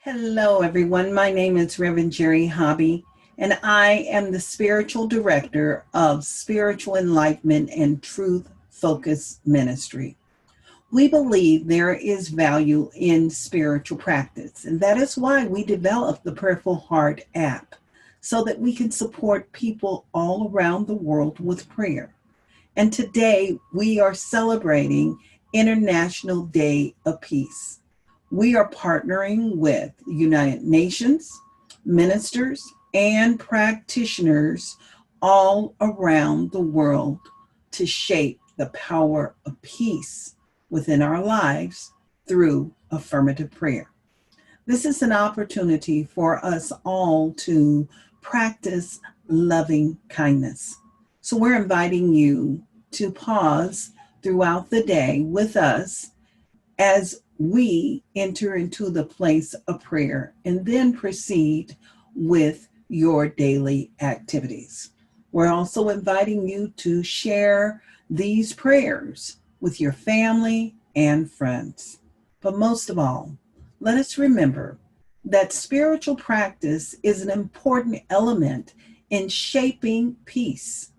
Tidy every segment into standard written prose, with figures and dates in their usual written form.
Hello, everyone. My name is Reverend Jerry Hobby, and I am the spiritual director of Spiritual Enlightenment and Truth Focus Ministry. We believe there is value in spiritual practice, and that is why we developed the Prayerful Heart app so that we can support people all around the world with prayer. And today we are celebrating International Day of Peace. We are partnering with the United Nations, ministers, and practitioners all around the world to shape the power of peace within our lives through affirmative prayer. This is an opportunity for us all to practice loving kindness. So we're inviting you to pause throughout the day with us as we enter into the place of prayer and then proceed with your daily activities. We're also inviting you to share these prayers with your family and friends. But most of all, let us remember that spiritual practice is an important element in shaping peace.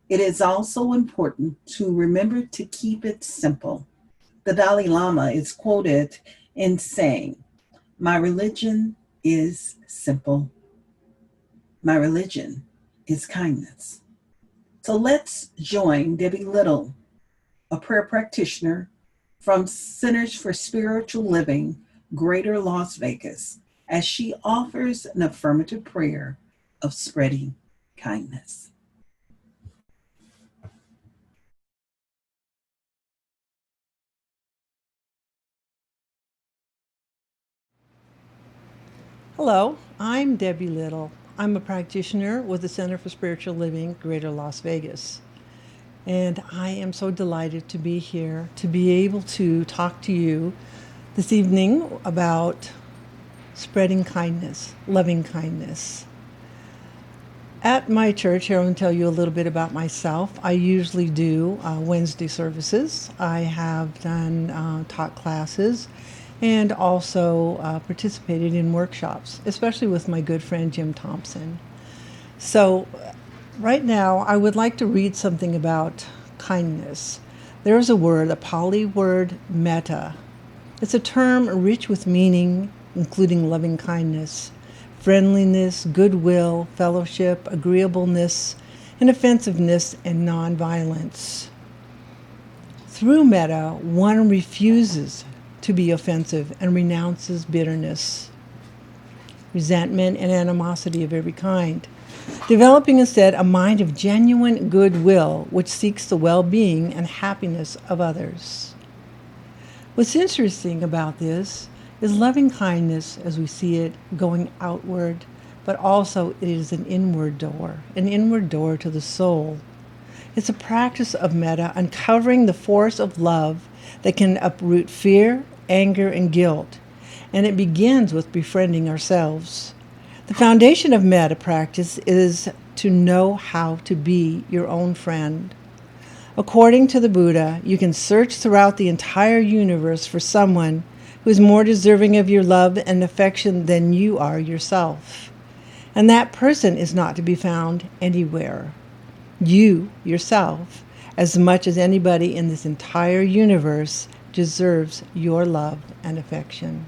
It is also important to remember to keep it simple. The Dalai Lama is quoted in saying, "My religion is simple. My religion is kindness." So let's join Debbie Little, a prayer practitioner from Centers for Spiritual Living, Greater Las Vegas, as she offers an affirmative prayer of spreading kindness. Hello, I'm Debbie Little. I'm a practitioner with the Center for Spiritual Living, Greater Las Vegas. And I am so delighted to be here to be able to talk to you this evening about spreading kindness, loving kindness. At my church, here I'm going to tell you a little bit about myself. I usually do Wednesday services. I have done taught classes and also participated in workshops, especially with my good friend Jim Thompson. So right now, I would like to read something about kindness. There's a word, a Pali word, metta. It's a term rich with meaning, including loving kindness, friendliness, goodwill, fellowship, agreeableness, inoffensiveness, and nonviolence. Through metta, one refuses to be offensive and renounces bitterness, resentment, and animosity of every kind, developing instead a mind of genuine goodwill which seeks the well-being and happiness of others. What's interesting about this is loving kindness as we see it going outward, but also it is an inward door to the soul. It's a practice of metta, uncovering the force of love that can uproot fear, anger, and guilt, and it begins with befriending ourselves. The foundation of metta practice is to know how to be your own friend. According to the Buddha, you can search throughout the entire universe for someone who is more deserving of your love and affection than you are yourself. And that person is not to be found anywhere. You, yourself, as much as anybody in this entire universe, deserves your love and affection.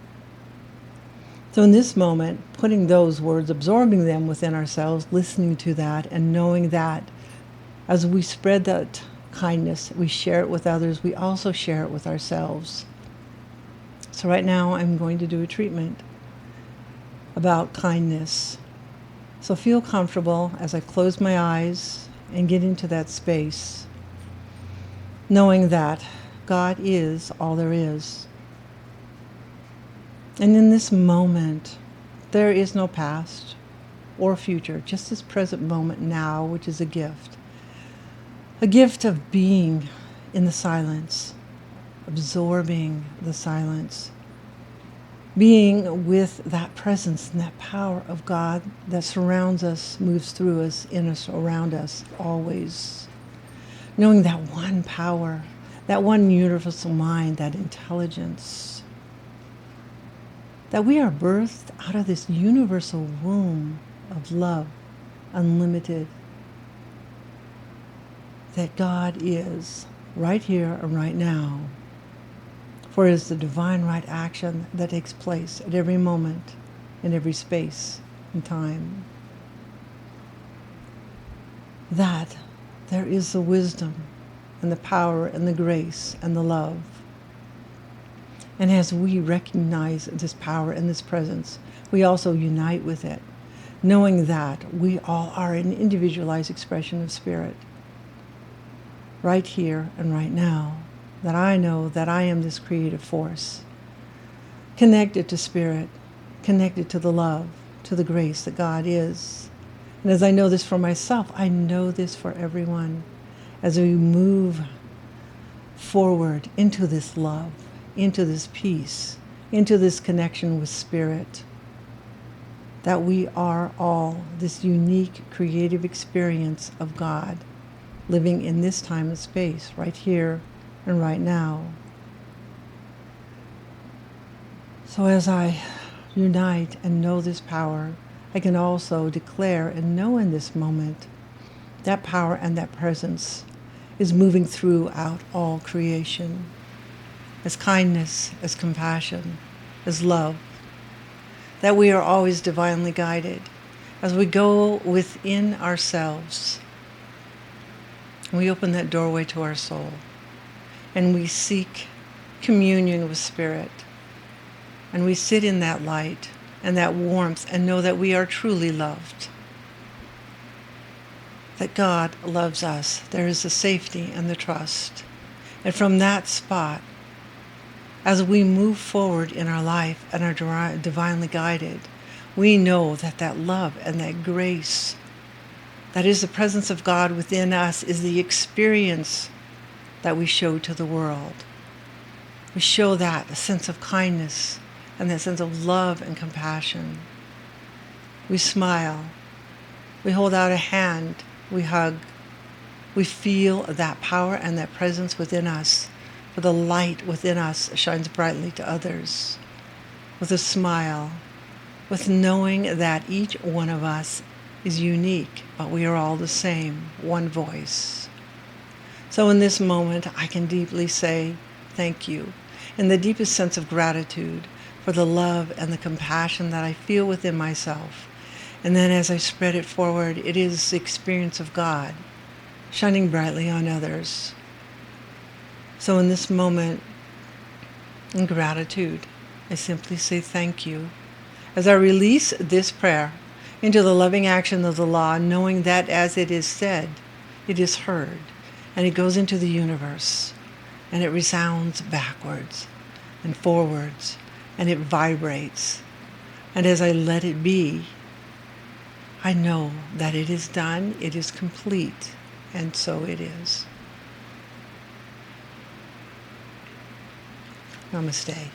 So in this moment, putting those words, absorbing them within ourselves, listening to that, and knowing that as we spread that kindness, we share it with others, we also share it with ourselves. So right now I'm going to do a treatment about kindness. So feel comfortable as I close my eyes and get into that space, knowing that God is all there is. And in this moment, there is no past or future, just this present moment now, which is a gift of being in the silence, absorbing the silence, being with that presence and that power of God that surrounds us, moves through us, in us, around us, always. Knowing that one power, that one universal mind, that intelligence. that we are birthed out of this universal womb of love, unlimited, that God is right here and right now. For it is the divine right action that takes place at every moment, in every space and time. That there is the wisdom and the power and the grace and the love. And as we recognize this power and this presence, we also unite with it, knowing that we all are an individualized expression of spirit, right here and right now, that I know that I am this creative force, connected to spirit, connected to the love, to the grace that God is. And as I know this for myself, I know this for everyone. As we move forward into this love, into this peace, into this connection with spirit, that we are all this unique creative experience of God living in this time and space, right here and right now. So as I unite and know this power, I can also declare and know in this moment that power and that presence is moving throughout all creation as kindness, as compassion, as love, that we are always divinely guided as we go within ourselves. We open that doorway to our soul and we seek communion with spirit, and we sit in that light and that warmth and know that we are truly loved, that God loves us. There is the safety and the trust. And from that spot, as we move forward in our life and are divinely guided, we know that that love and that grace, that is the presence of God within us, is the experience that we show to the world. We show that a sense of kindness and that sense of love and compassion. We smile. We hold out a hand. We hug. We feel that power and that presence within us. For the light within us shines brightly to others. With a smile. With knowing that each one of us is unique, but we are all the same, one voice. So in this moment, I can deeply say thank you, in the deepest sense of gratitude for the love and the compassion that I feel within myself. And then as I spread it forward, it is the experience of God shining brightly on others. So in this moment, in gratitude, I simply say thank you. As I release this prayer into the loving action of the law, knowing that as it is said, it is heard, and it goes into the universe, and it resounds backwards and forwards, and it vibrates. And as I let it be, I know that it is done, it is complete, and so it is. Namaste.